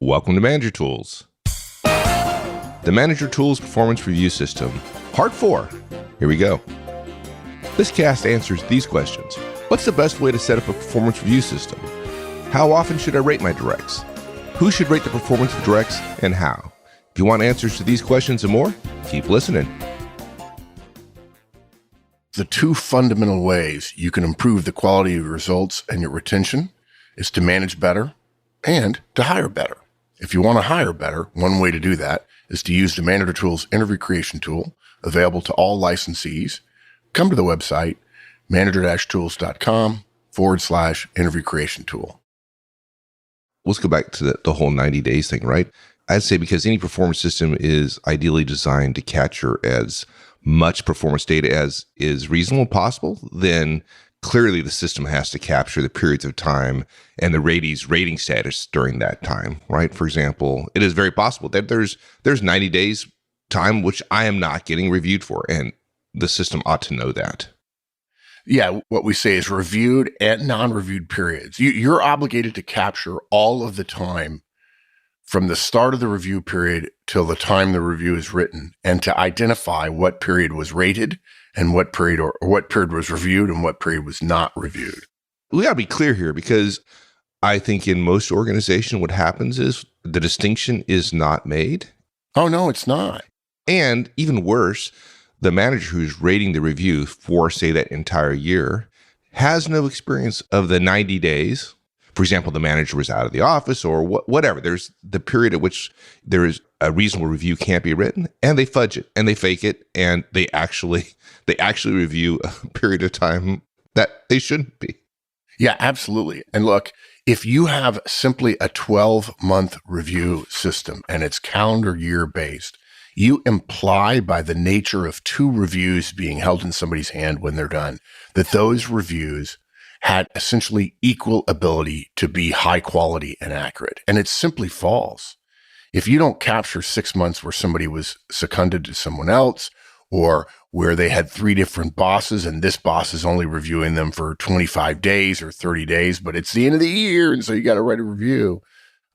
Welcome to Manager Tools. The Manager Tools Performance Review System, Part 4. Here we go. This cast answers these questions. What's the best way to set up a performance review system? How often should I rate my directs? Who should rate the performance of directs and how? If you want answers to these questions and more, keep listening. The two fundamental ways you can improve the quality of your results and your retention is to manage better and to hire better. If you want to hire better, one way to do that is to use the Manager Tools interview creation tool, available to all licensees. Come to the website, manager-tools.com/interview creation tool. Let's go back to the whole 90 days thing, right? I'd say because any performance system is ideally designed to capture as much performance data as is reasonable and possible, then clearly the system has to capture the periods of time and the ratings rating status during that time, right? For example, it is very possible that there's 90 days time which I am not getting reviewed for, and the system ought to know that. Yeah, what we say is reviewed and non-reviewed periods. You're obligated to capture all of the time from the start of the review period till the time the review is written, and to identify what period was rated and what period or what period was reviewed and what period was not reviewed. We got to be clear here, because I think in most organizations what happens is the distinction is not made. Oh, no, it's not. And even worse, the manager who's rating the review for, say, that entire year has no experience of the 90 days. For example, the manager was out of the office or whatever. There's the period at which there is a reasonable review can't be written, and they fudge it and they fake it, and they actually review a period of time that they shouldn't be. Yeah, absolutely. And look, if you have simply a 12-month review system and it's calendar year based, you imply by the nature of two reviews being held in somebody's hand when they're done, that those reviews had essentially equal ability to be high quality and accurate. And it's simply false. If you don't capture 6 months where somebody was seconded to someone else, or where they had 3 different bosses and this boss is only reviewing them for 25 days or 30 days, but it's the end of the year, and so you got to write a review.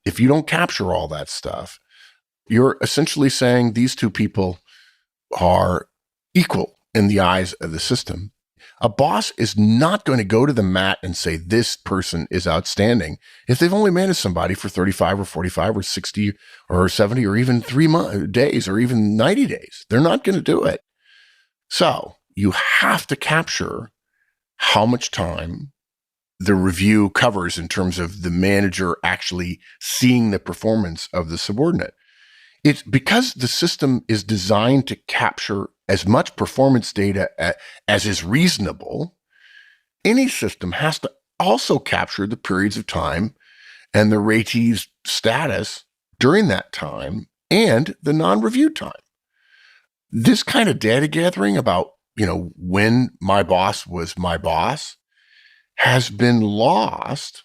If you don't capture all that stuff, you're essentially saying these two people are equal in the eyes of the system. A boss is not going to go to the mat and say this person is outstanding if they've only managed somebody for 35 or 45 or 60 or 70 or even 3 days or even 90 days. They're not going to do it. So you have to capture how much time the review covers in terms of the manager actually seeing the performance of the subordinate. It's because the system is designed to capture as much performance data as is reasonable. Any system has to also capture the periods of time and the ratee's status during that time and the non-review time. This kind of data gathering about, when my boss was my boss has been lost,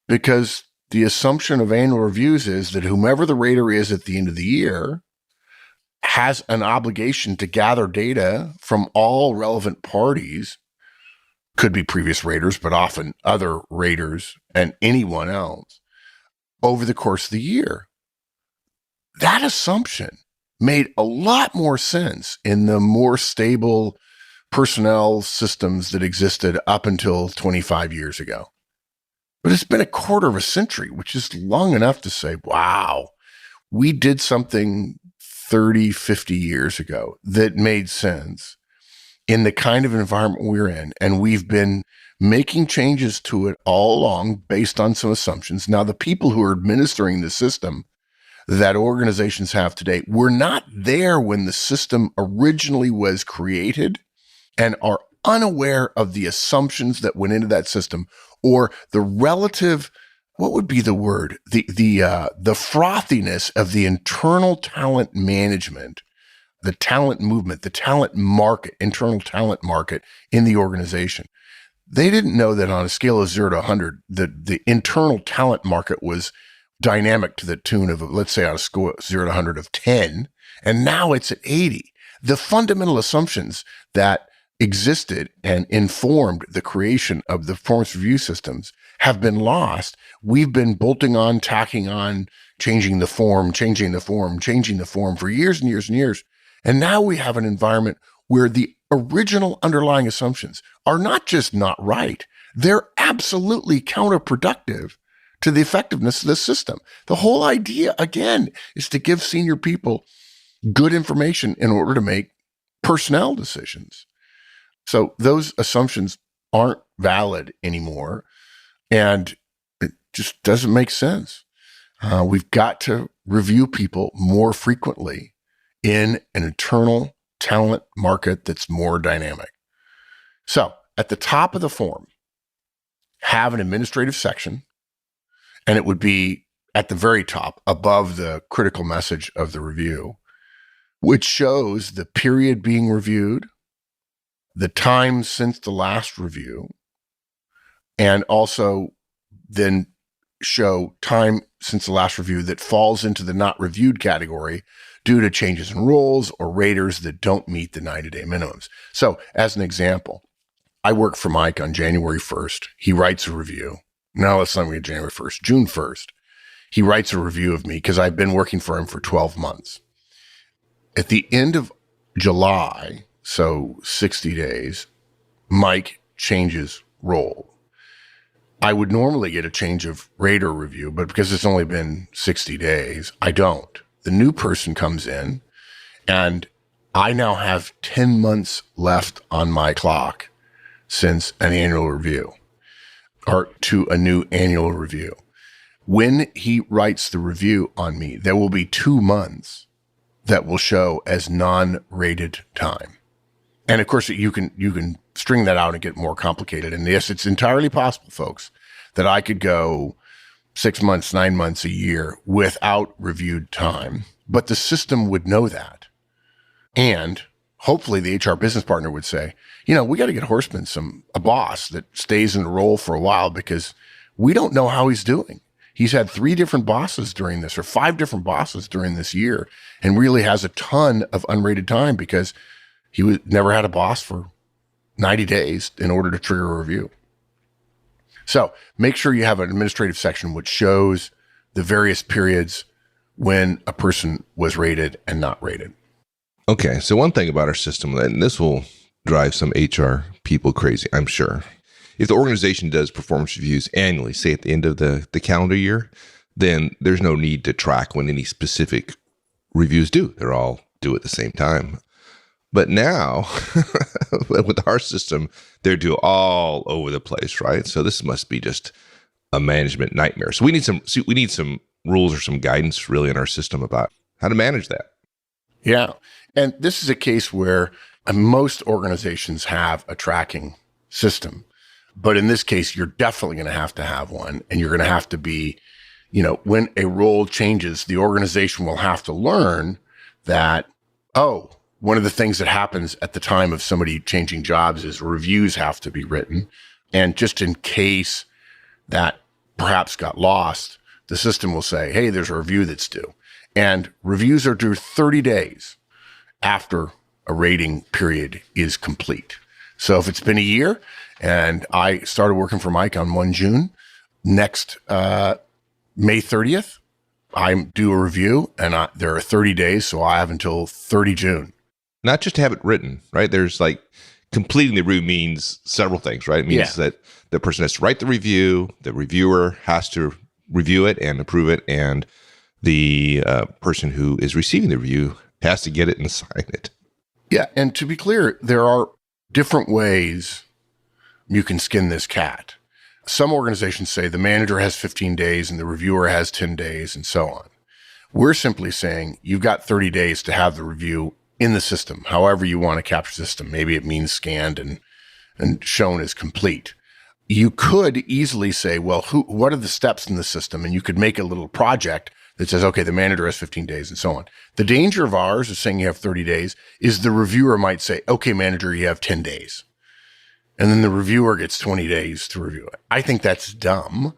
because the assumption of annual reviews is that whomever the rater is at the end of the year has an obligation to gather data from all relevant parties, could be previous raters, but often other raters and anyone else, over the course of the year. That assumption made a lot more sense in the more stable personnel systems that existed up until 25 years ago. But it's been a quarter of a century, which is long enough to say, wow, we did something 30, 50 years ago that made sense in the kind of environment we're in. And we've been making changes to it all along based on some assumptions. Now, the people who are administering the system that organizations have today were not there when the system originally was created and are unaware of the assumptions that went into that system, or the relative, what would be the word? The frothiness of the internal talent management, the talent movement, the talent market, internal talent market in the organization. They didn't know that on a scale of 0 to 100, the internal talent market was dynamic to the tune of, let's say on a scale of 0 to 100 of 10, and now it's at 80. The fundamental assumptions that existed and informed the creation of the performance review systems have been lost. We've been bolting on, tacking on, changing the form for years and years and years. And now we have an environment where the original underlying assumptions are not just not right, they're absolutely counterproductive to the effectiveness of the system. The whole idea, again, is to give senior people good information in order to make personnel decisions. So those assumptions aren't valid anymore, and it just doesn't make sense. We've got to review people more frequently in an internal talent market that's more dynamic. So at the top of the form, have an administrative section, and it would be at the very top above the critical message of the review, which shows the period being reviewed, the time since the last review, and also then show time since the last review that falls into the not reviewed category due to changes in roles or raters that don't meet the 90-day minimums. So as an example, I work for Mike on January 1st. He writes a review. Now let's not get January 1st, June 1st. He writes a review of me because I've been working for him for 12 months. At the end of July, so 60 days, Mike changes role. I would normally get a change of rater review, but because it's only been 60 days, I don't. The new person comes in, and I now have 10 months left on my clock since an annual review, or to a new annual review. When he writes the review on me, there will be 2 months that will show as non-rated time. And of course, you can string that out and get more complicated. And yes, it's entirely possible, folks, that I could go 6 months, 9 months, a year without reviewed time, but the system would know that. And hopefully the HR business partner would say, we got to get Horstman a boss that stays in the role for a while because we don't know how he's doing. He's had 3 different bosses during this, or 5 different bosses during this year, and really has a ton of unrated time because he never had a boss for 90 days in order to trigger a review. So make sure you have an administrative section which shows the various periods when a person was rated and not rated. Okay, so one thing about our system, and this will drive some HR people crazy, I'm sure. If the organization does performance reviews annually, say at the end of the calendar year, then there's no need to track when any specific reviews due. They're all due at the same time. But now, with our system, they're due all over the place, right? So this must be just a management nightmare. So we need some rules or some guidance really in our system about how to manage that. Yeah. And this is a case where most organizations have a tracking system. But in this case, you're definitely going to have one. And you're going to have to be, when a role changes, the organization will have to learn that, one of the things that happens at the time of somebody changing jobs is reviews have to be written. And just in case that perhaps got lost, the system will say, hey, there's a review that's due. And reviews are due 30 days after a rating period is complete. So if it's been a year and I started working for Mike on 1 June, next May 30th, I'm due a review, and there are 30 days, so I have until 30 June. Not just to have it written, right? There's completing the review means several things, right? It means that the person has to write the review, the reviewer has to review it and approve it, and the person who is receiving the review has to get it and sign it. Yeah, and to be clear, there are different ways you can skin this cat. Some organizations say the manager has 15 days and the reviewer has 10 days and so on. We're simply saying you've got 30 days to have the review in the system, however you want to capture the system. Maybe it means scanned and shown as complete. You could easily say, well, what are the steps in the system? And you could make a little project that says, okay, the manager has 15 days and so on. The danger of ours of saying you have 30 days is the reviewer might say, okay, manager, you have 10 days. And then the reviewer gets 20 days to review it. I think that's dumb.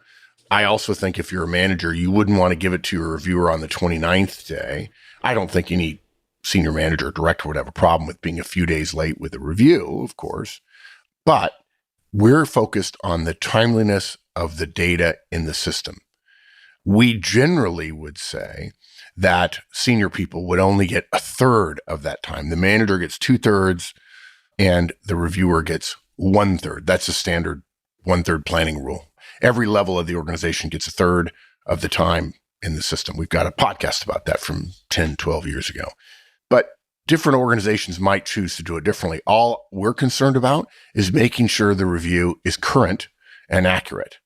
I also think if you're a manager, you wouldn't want to give it to your reviewer on the 29th day. I don't think any senior manager or director would have a problem with being a few days late with a review, of course. But we're focused on the timeliness of the data in the system. We generally would say that senior people would only get a third of that time. The manager gets 2/3 and the reviewer gets 1/3. That's a standard 1/3 planning rule. Every level of the organization gets a third of the time in the system. We've got a podcast about that from 10, 12 years ago. But different organizations might choose to do it differently. All we're concerned about is making sure the review is current and accurate.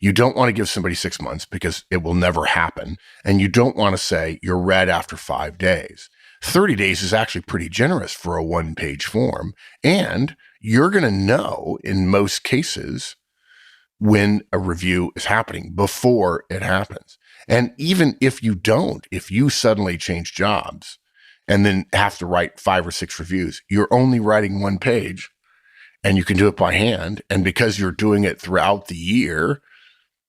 You don't want to give somebody 6 months because it will never happen. And you don't want to say you're read after 5 days. 30 days is actually pretty generous for a 1-page form. And you're going to know in most cases when a review is happening before it happens. And even if you don't, if you suddenly change jobs and then have to write 5 or 6 reviews, you're only writing 1 page and you can do it by hand. And because you're doing it throughout the year,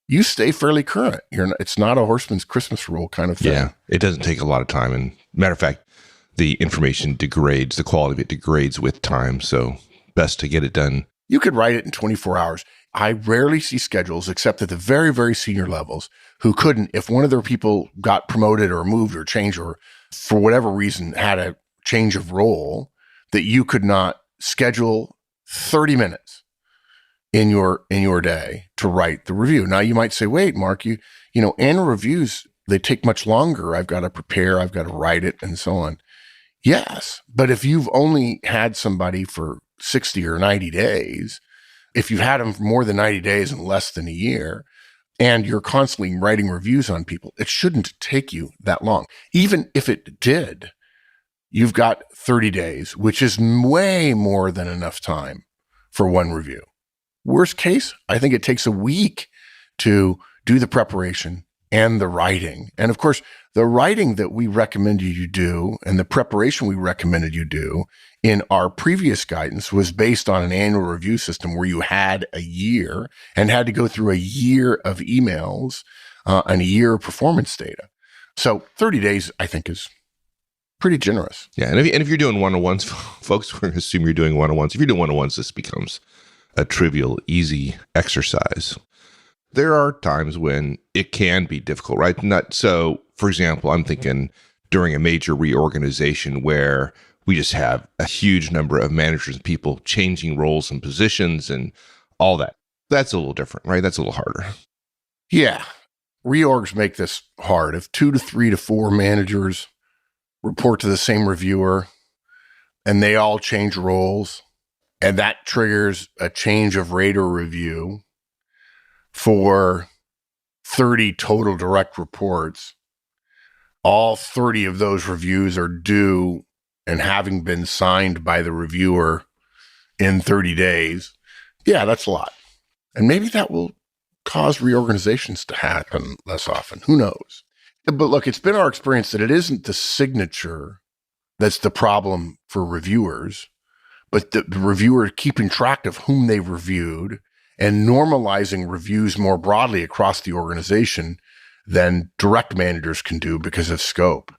you stay fairly current. It's not a horseman's Christmas rule kind of thing. Yeah, it doesn't take a lot of time. And matter of fact, the information degrades, the quality of it degrades with time. So best to get it done. You could write it in 24 hours. I rarely see schedules, except at the very, very senior levels, who couldn't, if one of their people got promoted or moved or changed or for whatever reason had a change of role, that you could not schedule 30 minutes in your day to write the review. Now you might say, wait, Mark, you know, annual reviews, they take much longer. I've got to prepare, I've got to write it and so on. Yes. But if you've only had somebody for 60 or 90 days, if you've had them for more than 90 days and less than a year, and you're constantly writing reviews on people, it shouldn't take you that long. Even if it did, you've got 30 days, which is way more than enough time for 1 review. Worst case, I think it takes a week to do the preparation and the writing. And of course, the writing that we recommended you do and the preparation we recommended you do in our previous guidance was based on an annual review system where you had a year and had to go through a year of emails and a year of performance data. So 30 days, I think, is pretty generous. Yeah. And if you're doing one-on-ones, folks, we're going to assume you're doing one-on-ones. If you're doing one-on-ones, this becomes a trivial, easy exercise. There are times when it can be difficult, right? So, for example, I'm thinking during a major reorganization where we just have a huge number of managers and people changing roles and positions and all that. That's a little different, right? That's a little harder. Yeah. Reorgs make this hard. If 2 to 3 to 4 managers report to the same reviewer and they all change roles, and that triggers a change of rate or review for 30 total direct reports, all 30 of those reviews are due and having been signed by the reviewer in 30 days. Yeah, that's a lot. And maybe that will cause reorganizations to happen less often. Who knows? But look, it's been our experience that it isn't the signature that's the problem for reviewers, but the reviewer keeping track of whom they reviewed and normalizing reviews more broadly across the organization than direct managers can do because of scope.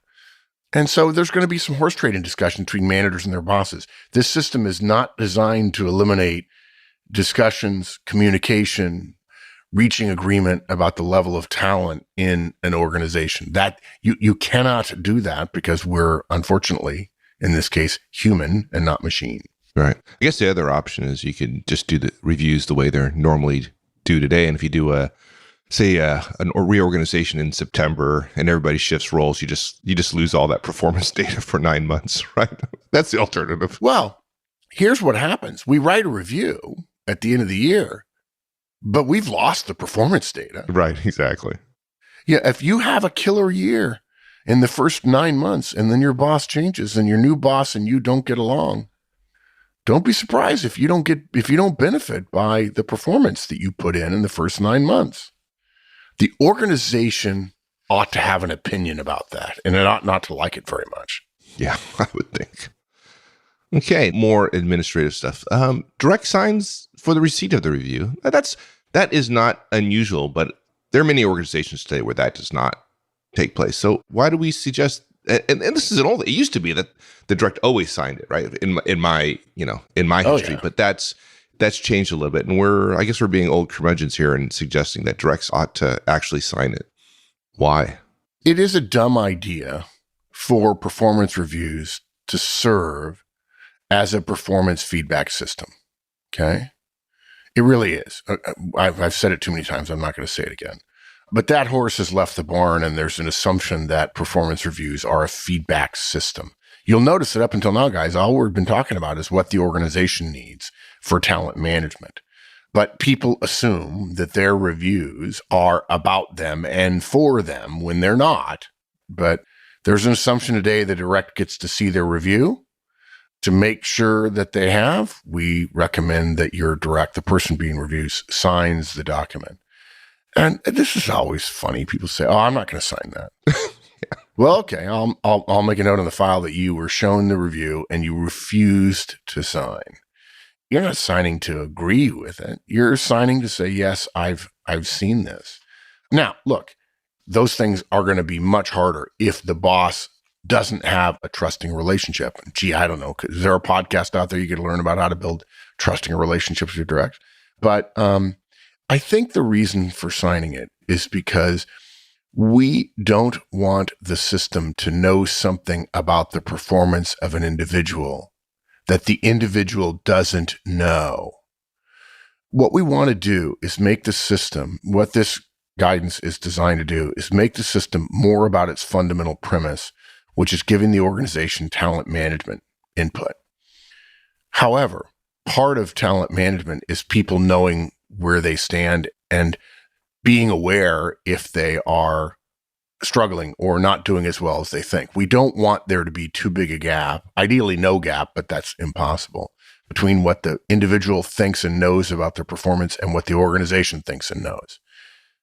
And so there's going to be some horse trading discussion between managers and their bosses. This system is not designed to eliminate discussions, communication, reaching agreement about the level of talent in an organization. That you cannot do that because we're, unfortunately, in this case, human and not machine. Right. I guess the other option is you can just do the reviews the way they're normally due today. And if you do a reorganization in September and everybody shifts roles, you just lose all that performance data for 9 months, right? That's the alternative. Well, here's what happens. We write a review at the end of the year, but we've lost the performance data. Right, exactly. Yeah, if you have a killer year in the first 9 months and then your boss changes and your new boss and you don't get along, don't be surprised if you don't benefit by the performance that you put in the first 9 months. The organization ought to have an opinion about that, and it ought not to like it very much. Yeah, I would think. Okay, more administrative stuff. Direct signs for the receipt of the review. That is not unusual, but there are many organizations today where that does not take place. So why do we suggest? And this is it used to be that the direct always signed it, right? In my history, but that's changed a little bit, and I guess we're being old curmudgeons here and suggesting that directs ought to actually sign it. Why? It is a dumb idea for performance reviews to serve as a performance feedback system. Okay? It really is. I've said it too many times. I'm not going to say it again. But that horse has left the barn, and there's an assumption that performance reviews are a feedback system. You'll notice that up until now, guys, all we've been talking about is what the organization needs for talent management. But people assume that their reviews are about them and for them when they're not. But there's an assumption today the direct gets to see their review. To make sure that they have, we recommend that your direct, the person being reviewed, signs the document. And this is always funny. People say, "Oh, I'm not going to sign that." Yeah. Well, okay, I'll make a note on the file that you were shown the review and you refused to sign. You're not signing to agree with it. You're signing to say, "Yes, I've seen this." Now, look, those things are going to be much harder if the boss doesn't have a trusting relationship. Gee, I don't know. Is there a podcast out there you can learn about how to build trusting relationships with your direct? But I think the reason for signing it is because we don't want the system to know something about the performance of an individual that the individual doesn't know. What we want to do is make the system, what this guidance is designed to do, is make the system more about its fundamental premise, which is giving the organization talent management input. However, part of talent management is people knowing where they stand and being aware if they are struggling or not doing as well as they think. We don't want there to be too big a gap, ideally no gap, but that's impossible, between what the individual thinks and knows about their performance and what the organization thinks and knows.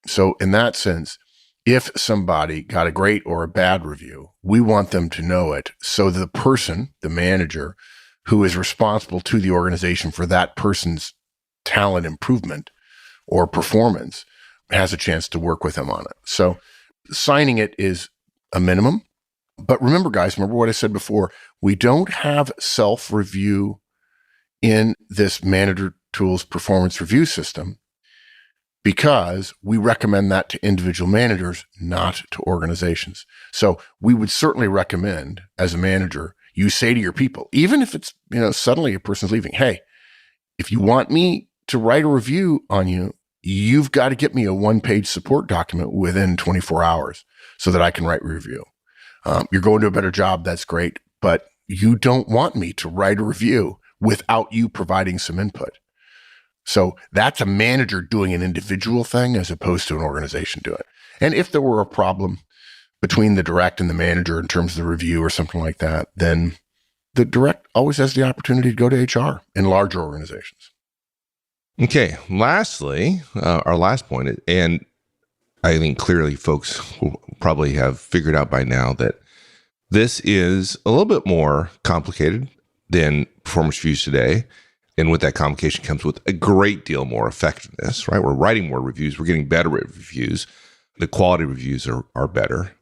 So in that sense, if somebody got a great or a bad review, we want them to know it so the person, the manager, who is responsible to the organization for that person's talent improvement or performance has a chance to work with them on it. So signing it is a minimum. But remember, guys, remember what I said before, we don't have self-review in this Manager Tools performance review system because we recommend that to individual managers, not to organizations. So we would certainly recommend, as a manager, you say to your people, even if it's, suddenly a person's leaving, hey, if you want me to write a review on you, you've got to get me a one-page support document within 24 hours so that I can write a review. You're going to a better job. That's great. But you don't want me to write a review without you providing some input. So that's a manager doing an individual thing as opposed to an organization doing it. And if there were a problem between the direct and the manager in terms of the review or something like that, then the direct always has the opportunity to go to HR in larger organizations. Okay. Lastly, our last point, and I think clearly folks will probably have figured out by now that this is a little bit more complicated than performance reviews today. And with that complication comes with a great deal more effectiveness, right? We're writing more reviews. We're getting better at reviews. The quality reviews are better.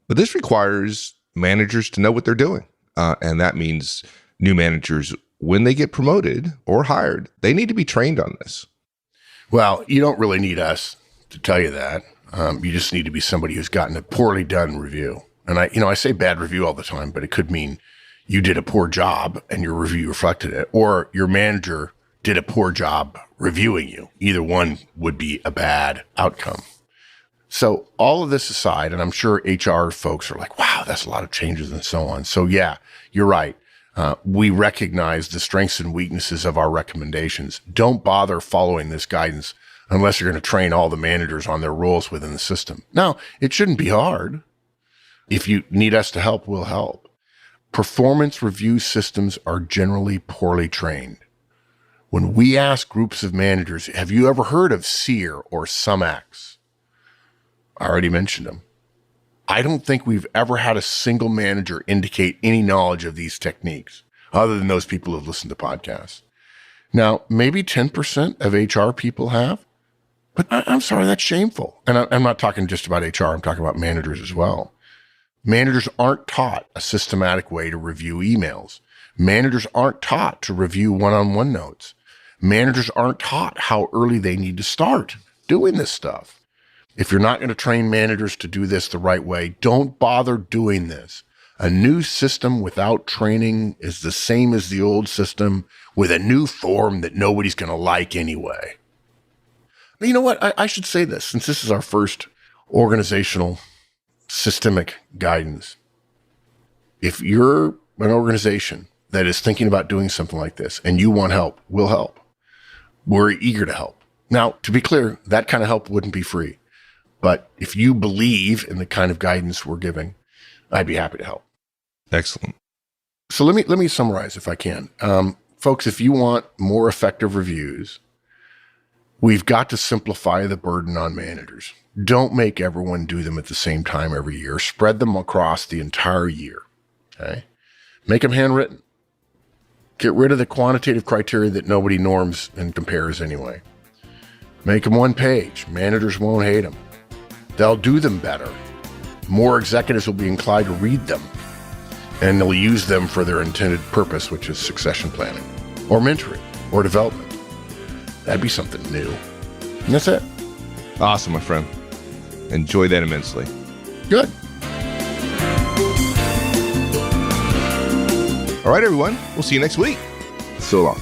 But this requires managers to know what they're doing. And that means new managers, when they get promoted or hired, they need to be trained on this. Well, you don't really need us to tell you that. You just need to be somebody who's gotten a poorly done review. And I say bad review all the time, but it could mean you did a poor job and your review reflected it, or your manager did a poor job reviewing you. Either one would be a bad outcome. So all of this aside, and I'm sure HR folks are like, wow, that's a lot of changes and so on. So yeah, you're right. We recognize the strengths and weaknesses of our recommendations. Don't bother following this guidance unless you're going to train all the managers on their roles within the system. Now, it shouldn't be hard. If you need us to help, we'll help. Performance review systems are generally poorly trained. When we ask groups of managers, have you ever heard of SEER or SumX? I already mentioned them. I don't think we've ever had a single manager indicate any knowledge of these techniques, other than those people who've listened to podcasts. Now, maybe 10% of HR people have, but I'm sorry, that's shameful. And I'm not talking just about HR, I'm talking about managers as well. Managers aren't taught a systematic way to review emails. Managers aren't taught to review one-on-one notes. Managers aren't taught how early they need to start doing this stuff. If you're not going to train managers to do this the right way, don't bother doing this. A new system without training is the same as the old system with a new form that nobody's going to like anyway. But you know what? I should say this, since this is our first organizational systemic guidance. If you're an organization that is thinking about doing something like this and you want help, we'll help. We're eager to help. Now, to be clear, that kind of help wouldn't be free. But if you believe in the kind of guidance we're giving, I'd be happy to help. Excellent. So let me summarize if I can. Folks, if you want more effective reviews, we've got to simplify the burden on managers. Don't make everyone do them at the same time every year. Spread them across the entire year. Okay? Make them handwritten. Get rid of the quantitative criteria that nobody norms and compares anyway. Make them one page. Managers won't hate them. They'll do them better. More executives will be inclined to read them, and they'll use them for their intended purpose, which is succession planning or mentoring or development. That'd be something new. And that's it. Awesome, my friend. Enjoy that immensely. Good. All right, everyone. We'll see you next week. So long.